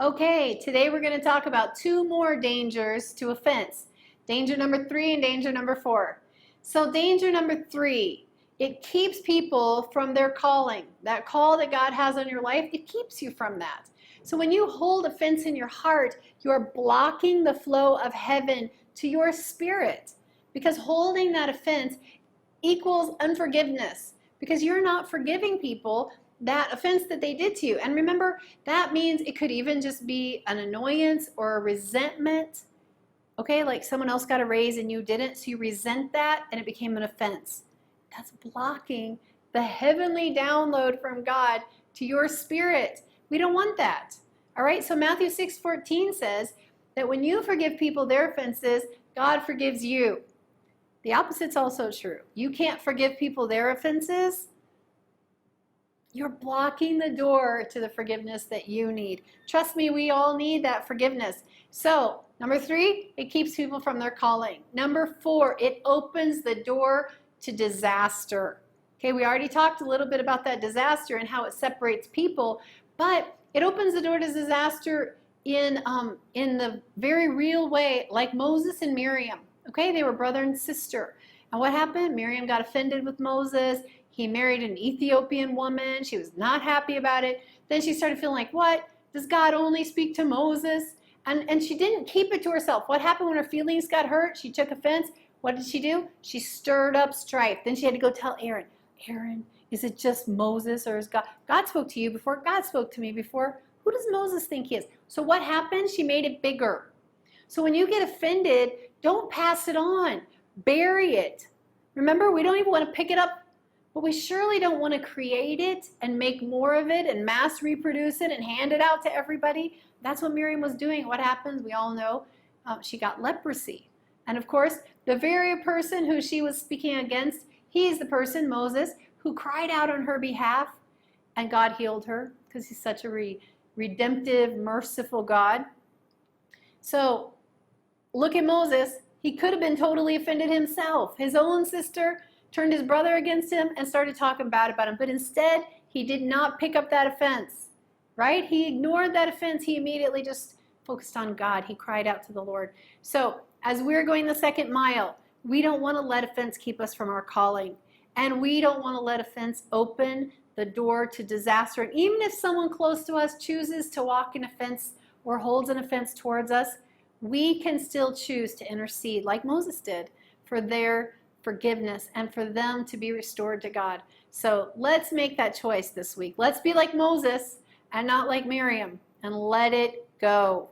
Okay, today we're going to talk about two more dangers to offense. Danger number 3 and danger number 4. So danger number 3, it keeps people from their calling. That call that God has on your life, it keeps you from that. So when you hold offense in your heart, you're blocking the flow of heaven to your spirit. Because holding that offense equals unforgiveness. Because you're not forgiving people that offense that they did to you. And remember, that means it could even just be an annoyance or a resentment. Okay, like someone else got a raise and you didn't, so you resent that and it became an offense. That's blocking the heavenly download from God to your spirit. We don't want that. All right, so Matthew 6:14 says that when you forgive people their offenses, God forgives you. The opposite's also true. You can't forgive people their offenses. You're blocking the door to the forgiveness that you need. Trust me, we all need that forgiveness. So, number 3, it keeps people from their calling. Number 4, it opens the door to disaster. Okay, we already talked a little bit about that disaster and how it separates people, but it opens the door to disaster in the very real way, like Moses and Miriam. Okay, they were brother and sister. And what happened? Miriam got offended with Moses. He married an Ethiopian woman. She was not happy about it. Then she started feeling like, what? Does God only speak to Moses? And she didn't keep it to herself. What happened when her feelings got hurt? She took offense. What did she do? She stirred up strife. Then she had to go tell Aaron, Aaron, is it just Moses or is God? God spoke to you before. God spoke to me before. Who does Moses think he is? So what happened? She made it bigger. So when you get offended, don't pass it on. Bury it. Remember, we don't even want to pick it up, but we surely don't want to create it and make more of it and mass reproduce it and hand it out to everybody. That's what Miriam was doing. What happens? We all know she got leprosy. And of course, the very person who she was speaking against, he's the person, Moses, who cried out on her behalf, and God healed her because he's such a redemptive, merciful God. So look at Moses. He could have been totally offended himself. His own sister turned his brother against him and started talking bad about him. But instead, he did not pick up that offense, right? He ignored that offense. He immediately just focused on God. He cried out to the Lord. So as we're going the second mile, we don't want to let offense keep us from our calling. And we don't want to let offense open the door to disaster. And even if someone close to us chooses to walk in offense or holds an offense towards us, we can still choose to intercede like Moses did for their forgiveness and for them to be restored to God. So let's make that choice this week. Let's be like Moses and not like Miriam and let it go.